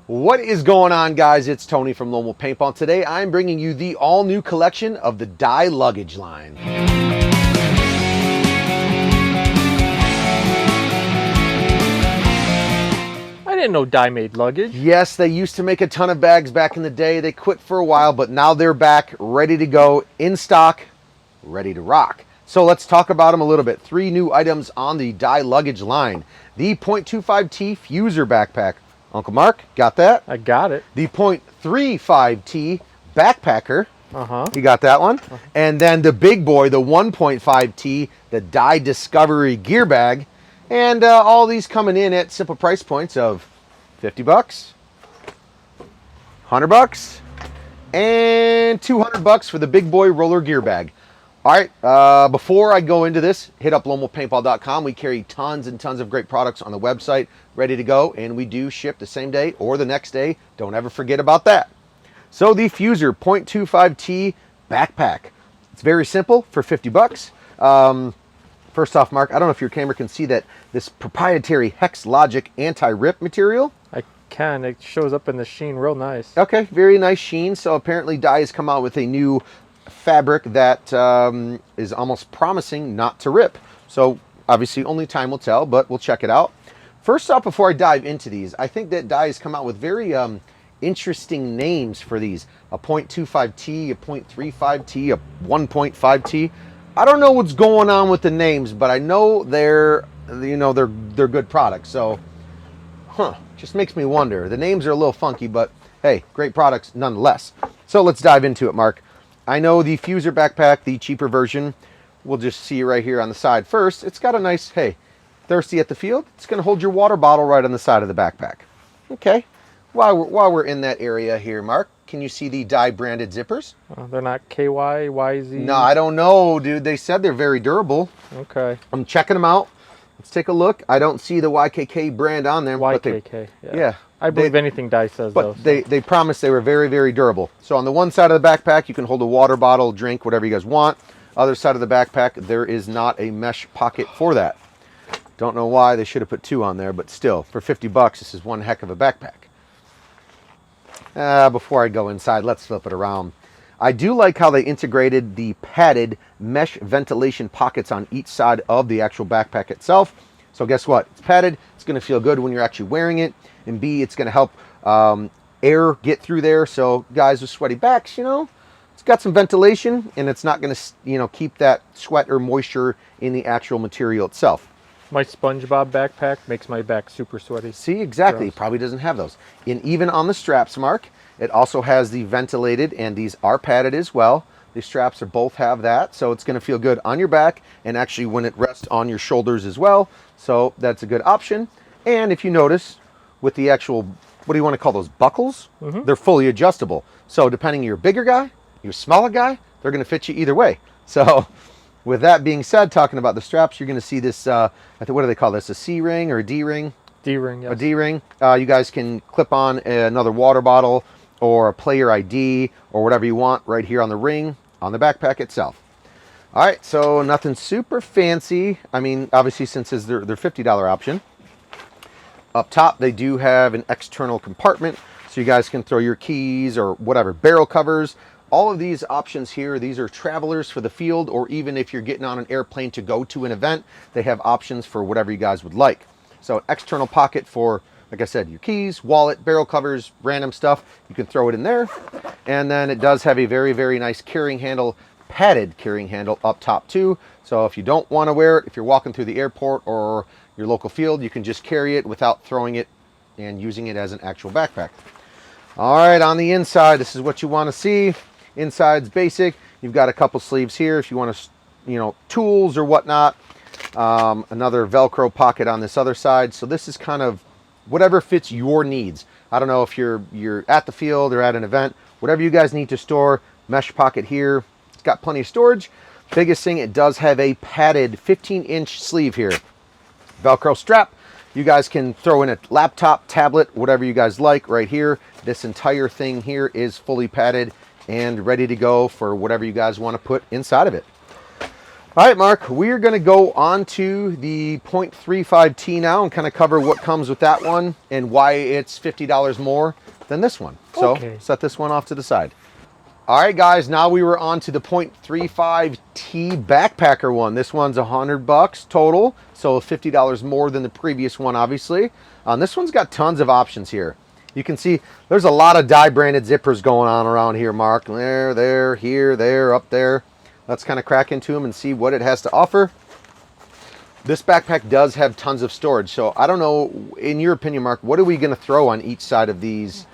What is going on, guys? It's Tony from Lone Wolf Paintball. Today I'm bringing you the all-new collection of the Dye luggage line. I didn't know Dye made luggage. Yes, they used to make a ton of bags back in the day. They quit for a while, but now they're back, ready to go, in stock, ready to rock. So let's talk about them a little bit. 3 new items on the Dye luggage line. The .25T Fuser backpack. Uncle Mark, got that? I got it. The .35T backpacker. You got that one. And then the big boy, the 1.5T, the Dye Discovery gear bag. And all these coming in at simple price points of 50 bucks, 100 bucks, and 200 bucks for the big boy roller gear bag. All right, before I go into this, hit up lonewolfpaintball.com. We carry tons and tons of great products on the website, ready to go, and we do ship the same day or the next day. Don't ever forget about that. So the Fuser .25T backpack. It's very simple for 50 bucks. First off, Mark, I don't know if your camera can see that this proprietary Hex Logic anti-rip material. I can. It shows up in the sheen real nice. Okay, very nice sheen. So apparently Dye has come out with a new fabric that is almost promising not to rip. So obviously only time will tell, but we'll check it out. First off, before I dive into these, I think that Dye has come out with very interesting names for these. A .25T, a .35T, a 1.5T. I don't know what's going on with the names, but I know they're good products. So, just makes me wonder. The names are a little funky, but hey, great products nonetheless. So let's dive into it, Mark. I know the Fuser backpack, the cheaper version, we'll just see right here on the side first. It's got a nice, hey, thirsty at the field. It's going to hold your water bottle right on the side of the backpack. Okay. While we're in that area here, Mark, can you see the Dye branded zippers? They're not KY, YZ? No, I don't know, dude. They said they're very durable. Okay. I'm checking them out. Let's take a look. I don't see the YKK brand on there. YKK, but yeah. I believe anything Dye says, but though. So. They promised they were very, very durable. So on the one side of the backpack, you can hold a water bottle, drink, whatever you guys want. Other side of the backpack, there is not a mesh pocket for that. Don't know why they should have put 2 on there, but still, for 50 bucks, this is one heck of a backpack. Before I go inside, let's flip it around. I do like how they integrated the padded mesh ventilation pockets on each side of the actual backpack itself. So guess what? It's padded. It's going to feel good when you're actually wearing it. And B, it's going to help air get through there. So guys with sweaty backs, it's got some ventilation and it's not going to, keep that sweat or moisture in the actual material itself. My SpongeBob backpack makes my back super sweaty. See, exactly. It probably doesn't have those. And even on the straps, Mark, it also has the ventilated, and these are padded as well. The straps both have that, so it's going to feel good on your back and actually when it rests on your shoulders as well. So that's a good option. And if you notice, with the actual, what do you want to call those, buckles? They're fully adjustable. So depending on your bigger guy, your smaller guy, they're going to fit you either way. So with that being said, talking about the straps, you're going to see this, I think, what do they call this? A C-ring or a D-ring? D-ring, yes. A D-ring. You guys can clip on another water bottle or a player ID or whatever you want right here on the ring on the backpack itself. All right, so nothing super fancy. I mean, obviously, since it's their $50 option. Up top, they do have an external compartment, so you guys can throw your keys or whatever, barrel covers. All of these options here, these are travelers for the field, or even if you're getting on an airplane to go to an event, they have options for whatever you guys would like. So an external pocket for, like I said, your keys, wallet, barrel covers, random stuff. You can throw it in there. And then it does have a very, very nice carrying handle, padded carrying handle up top too. So if you don't want to wear it, if you're walking through the airport or your local field, you can just carry it without throwing it and using it as an actual backpack. All right, on the inside, this is what you want to see. Inside's basic. You've got a couple sleeves here if you want to, tools or whatnot. Another Velcro pocket on this other side. So this is kind of whatever fits your needs. I don't know if you're at the field or at an event, whatever you guys need to store. Mesh pocket here. It's got plenty of storage. Biggest thing, it does have a padded 15-inch sleeve here. Velcro strap. You guys can throw in a laptop, tablet, whatever you guys like right here. This entire thing here is fully padded and ready to go for whatever you guys want to put inside of it. All right, Mark, we're going to go on to the 0.35T now and kind of cover what comes with that one and why it's $50 more than this one. So Okay. set this one off to the side. All right, guys, now we were on to the 0.35T backpacker one. This one's $100 total, so $50 more than the previous one, obviously. This one's got tons of options here. You can see there's a lot of Dye branded zippers going on around here, Mark. There, here, there, up there. Let's kind of crack into them and see what it has to offer. This backpack does have tons of storage, so I don't know, in your opinion, Mark, what are we going to throw on each side of these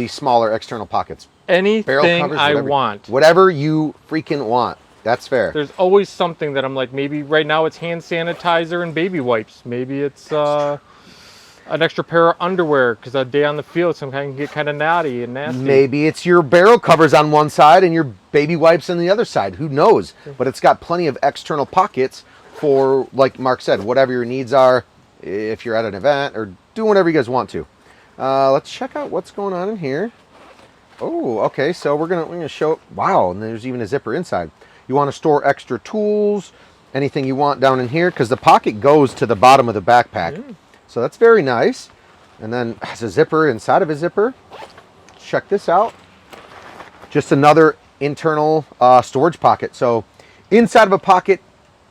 smaller external pockets? Anything I want. Whatever you freaking want. That's fair. There's always something that I'm like, maybe right now it's hand sanitizer and baby wipes. Maybe it's an extra pair of underwear because a day on the field sometimes can get kind of naughty and nasty. Maybe it's your barrel covers on one side and your baby wipes on the other side. Who knows? But it's got plenty of external pockets for, like Mark said, whatever your needs are, if you're at an event or do whatever you guys want to. Let's check out what's going on in here. Oh, okay. So we're gonna show. Wow, and there's even a zipper inside. You want to store extra tools, anything you want down in here, because the pocket goes to the bottom of the backpack. Yeah. So that's very nice. And then has a zipper inside of a zipper. Check this out. Just another internal storage pocket. So inside of a pocket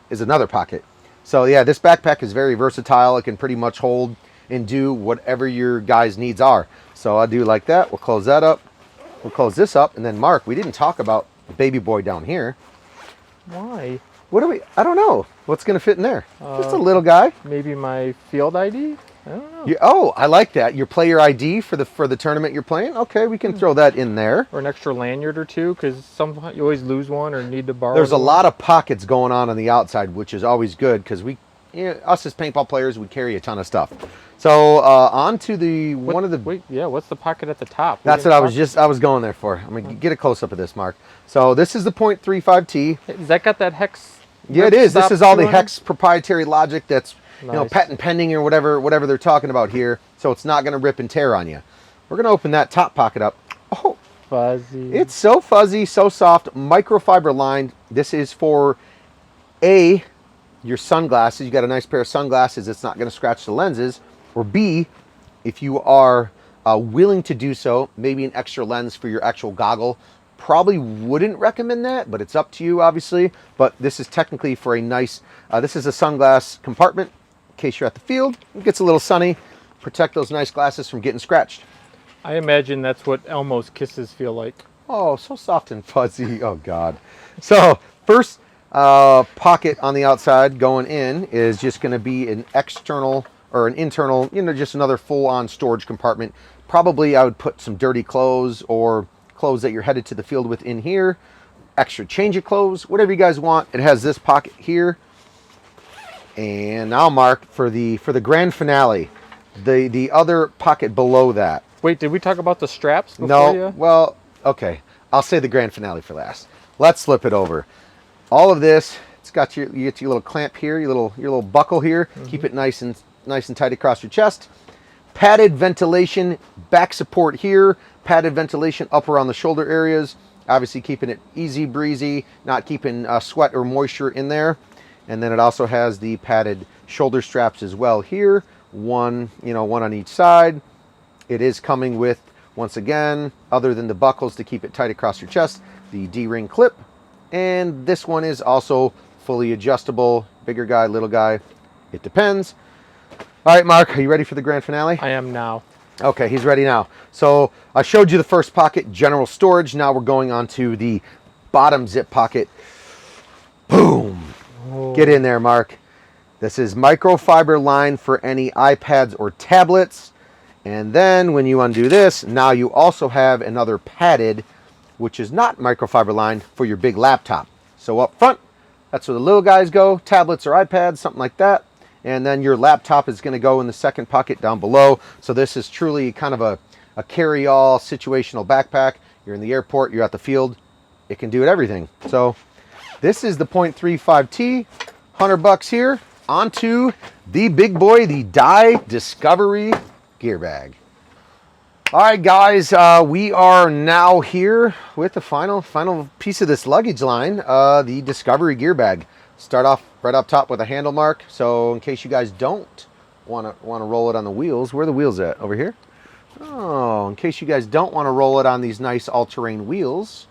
is another pocket. So yeah, this backpack is very versatile. It can pretty much hold and do whatever your guys' needs are. So I'll do like that. We'll close that up. We'll close this up. And then Mark, we didn't talk about the baby boy down here. Why? What do we, I don't know. What's going to fit in there? Just a little guy. Maybe my field ID? I don't know. Oh, I like that. Your player ID for the tournament you're playing. Okay, we can throw that in there. Or an extra lanyard or two, because sometimes you always lose one or need to borrow. There's a one. lot of pockets going on the outside, which is always good because us as paintball players, we carry a ton of stuff. So on to the what's the pocket at the top? That's what I was going there for. I'm gonna get a close up of this, Mark. So this is the 0.35T. Has that got that hex? Yeah, it is. This stop is all the 200? hex proprietary logic that's Nice. patent pending or whatever they're talking about here. So it's not gonna rip and tear on you. We're gonna open that top pocket up. Oh, Fuzzy. it's so fuzzy, so soft, microfiber lined. This is for your sunglasses. You got a nice pair of sunglasses. It's not gonna scratch the lenses. Or B, if you are willing to do so, maybe an extra lens for your actual goggle. Probably wouldn't recommend that, but it's up to you, obviously. But this is technically for a nice, this is a sunglass compartment in case you're at the field. It gets a little sunny. Protect those nice glasses from getting scratched. I imagine that's what Elmo's kisses feel like. Oh, so soft and fuzzy. Oh, God. So first pocket on the outside going in is just going to be an external or an internal, just another full-on storage compartment. Probably I would put some dirty clothes or clothes that you're headed to the field with in here. Extra change of clothes, whatever you guys want. It has this pocket here. And now, Mark, for the grand finale, the other pocket below that. Wait, did we talk about the straps before No, well, okay. I'll say the grand finale for last. Let's flip it over. All of this, it's got you get your little clamp here, your little buckle here. Keep it nice and tight across your chest. Padded ventilation, back support here. Padded ventilation up around the shoulder areas. Obviously keeping it easy breezy, not keeping sweat or moisture in there. And then it also has the padded shoulder straps as well here. One on each side. It is coming with, once again, other than the buckles to keep it tight across your chest, the D-ring clip. And this one is also fully adjustable. Bigger guy, little guy, it depends. All right, Mark, are you ready for the grand finale? I am now. Okay, he's ready now. So I showed you the first pocket, general storage. Now we're going on to the bottom zip pocket. Boom. Oh. Get in there, Mark. This is microfiber line for any iPads or tablets. And then when you undo this, now you also have another padded, which is not microfiber line, for your big laptop. So up front, that's where the little guys go, tablets or iPads, something like that. And then your laptop is going to go in the second pocket down below. So this is truly kind of a carry-all situational backpack. You're in the airport, you're at the field, it can do everything. So this is the 0.35T, $100 here. On to the big boy, the Dye Discovery Gear Bag. All right, guys, we are now here with the final piece of this luggage line, the Discovery Gear Bag. Start off right up top with a handle mark. So in case you guys don't want to roll it on the wheels, where are the wheels at? Over here? Oh, in case you guys don't want to roll it on these nice all-terrain wheels,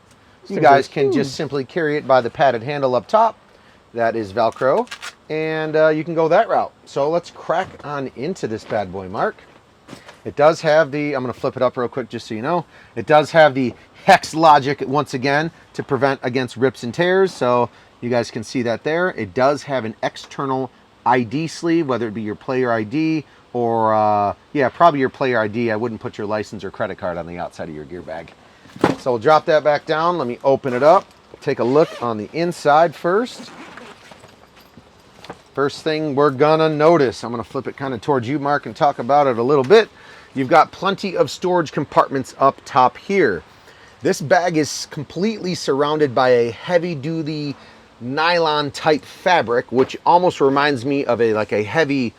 you guys can just simply carry it by the padded handle up top. That is Velcro, and you can go that route. So let's crack on into this bad boy, Mark. It does have the, I'm going to flip it up real quick just so you know, it does have the hex logic once again to prevent against rips and tears. So you guys can see that there. It does have an external ID sleeve, whether it be your player ID or, yeah, probably your player ID. I wouldn't put your license or credit card on the outside of your gear bag. So we'll drop that back down. Let me open it up. Take a look on the inside first. First thing we're gonna notice, I'm gonna flip it kind of towards you, Mark, and talk about it a little bit. You've got plenty of storage compartments up top here. This bag is completely surrounded by a heavy-duty nylon type fabric, which almost reminds me of like a heavy,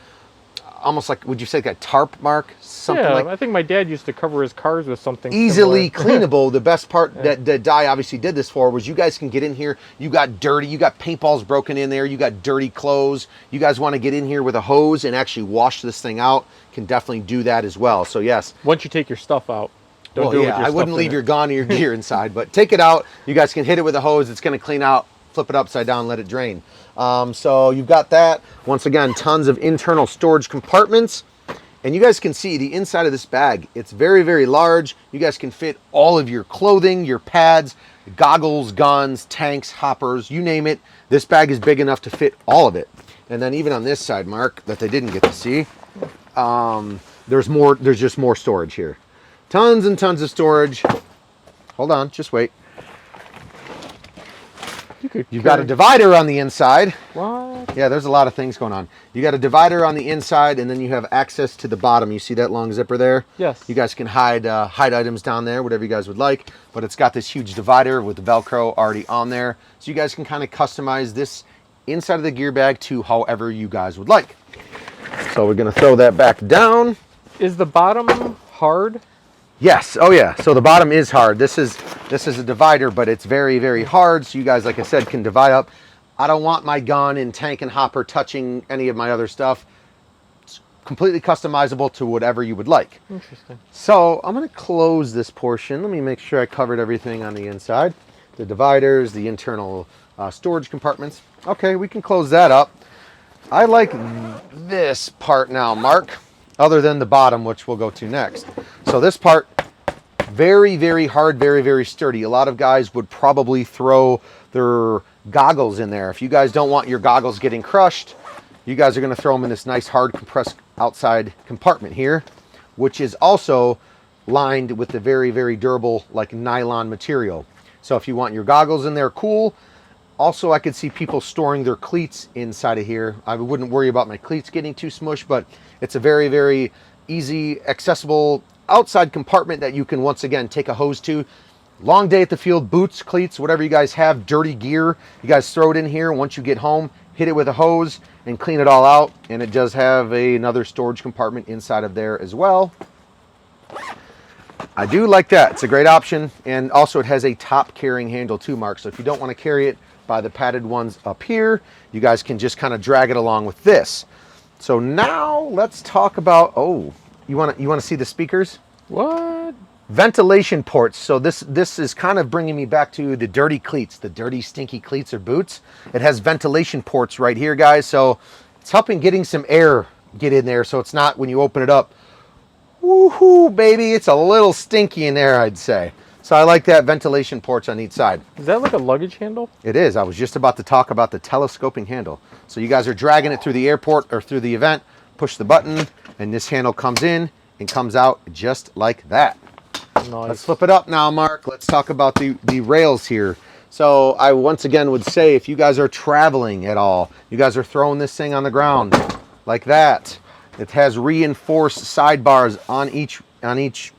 almost like, would you say like a tarp, Mark? Something yeah, like, I think my dad used to cover his cars with something easily similar. cleanable. The best part that Dye obviously did this for was you guys can get in here. You got dirty, you got paintballs broken in there, you got dirty clothes. You guys want to get in here with a hose and actually wash this thing out, can definitely do that as well. So yes. Once you take your stuff out. Don't Well, do it yeah, with your I stuff wouldn't in leave it. your gun or your gear inside, but take it out. You guys can hit it with a hose. It's going to clean out, flip it upside down, let it drain. So you've got that. Once again, tons of internal storage compartments. And you guys can see the inside of this bag. It's very, very large. You guys can fit all of your clothing, your pads, goggles, guns, tanks, hoppers, you name it. This bag is big enough to fit all of it. And then even on this side, Mark, that they didn't get to see, there's just more storage here. Tons and tons of storage. Hold on, just wait. You've got a divider on the inside. What? Yeah, there's a lot of things going on. You got a divider on the inside, and then you have access to the bottom. You see that long zipper there? Yes. You guys can hide items down there, whatever you guys would like. But it's got this huge divider with the Velcro already on there. So you guys can kind of customize this inside of the gear bag to however you guys would like. So we're going to throw that back down. Is the bottom hard? Yes. Oh yeah. So the bottom is hard. This is a divider, but it's very, very hard. So you guys, like I said, can divide up. I don't want my gun and tank and hopper touching any of my other stuff. It's completely customizable to whatever you would like. Interesting. So I'm going to close this portion. Let me make sure I covered everything on the inside. The dividers, the internal storage compartments. Okay, we can close that up. I like this part now, Mark, other than the bottom, which we'll go to next. So this part, very, very hard, very, very sturdy. A lot of guys would probably throw their goggles in there. If you guys don't want your goggles getting crushed, you guys are going to throw them in this nice hard compressed outside compartment here, which is also lined with the very, very durable like nylon material. So if you want your goggles in there, cool. Also, I could see people storing their cleats inside of here. I wouldn't worry about my cleats getting too smushed, but it's a very, very easy, accessible outside compartment that you can once again take a hose to. Long day at the field, boots, cleats, whatever you guys have, dirty gear, you guys throw it in here. Once you get home, hit it with a hose and clean it all out. And it does have another storage compartment inside of there as well. I do like that. It's a great option. And also it has a top carrying handle too, Mark. So if you don't want to carry it by the padded ones up here, you guys can just kind of drag it along with this. So now let's talk about, oh, you want to see the speakers? What? Ventilation ports. So this is kind of bringing me back to the dirty cleats, the dirty, stinky cleats or boots. It has ventilation ports right here, guys. So it's helping getting some air get in there. So it's not, when you open it up, woohoo, baby, it's a little stinky in there, I'd say. So I like that ventilation ports on each side. Is that like a luggage handle? It is. I was just about to talk about the telescoping handle. So you guys are dragging it through the airport or through the event, push the button, and this handle comes in and comes out just like that. Nice. Let's flip it up now, Mark. Let's talk about the rails here. So I once again would say, if you guys are traveling at all, you guys are throwing this thing on the ground like that. It has reinforced sidebars on each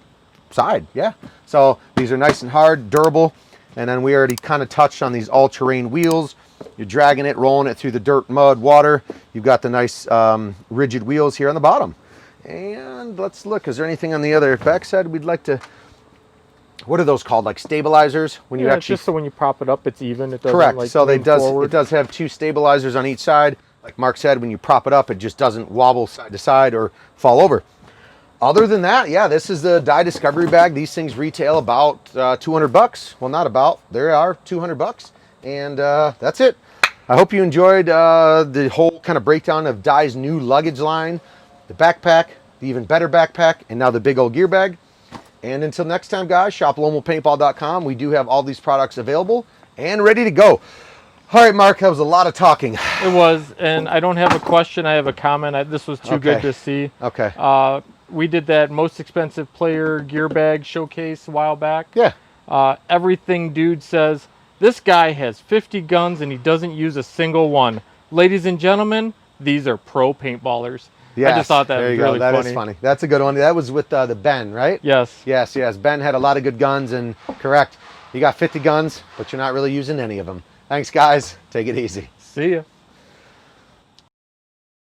side. Yeah. So these are nice and hard, durable. And then we already kind of touched on these all-terrain wheels. You're dragging it, rolling it through the dirt, mud, water. You've got the nice rigid wheels here on the bottom. And let's look, is there anything on the other backside we'd like to... what are those called? Like stabilizers when you Yeah, it's actually just so when you prop it up, it's even. It doesn't correct. like So lean forward. it does have 2 stabilizers on each side. Like Mark said, when you prop it up, it just doesn't wobble side to side or fall over. Other than that, yeah, this is the Dye Discovery bag. These things retail about 200 bucks. Well, not about. They are 200 bucks, and that's it. I hope you enjoyed the whole kind of breakdown of Dye's new luggage line, the backpack, the even better backpack, and now the big old gear bag. And until next time, guys, shop lomopaintball.com. We do have all these products available and ready to go. All right, Mark, that was a lot of talking. It was, and I don't have a question. I have a comment. This was too good Okay. to see. Okay. We did that most expensive player gear bag showcase a while back. Yeah. Everything Dude says, this guy has 50 guns and he doesn't use a single one. Ladies and gentlemen, these are pro paintballers. Yes. I just thought that there was you really go. That funny. is funny. That's a good one. That was with the Ben, right? Yes. Yes, yes. Ben had a lot of good guns, and correct. You got 50 guns, but you're not really using any of them. Thanks, guys. Take it easy. See ya.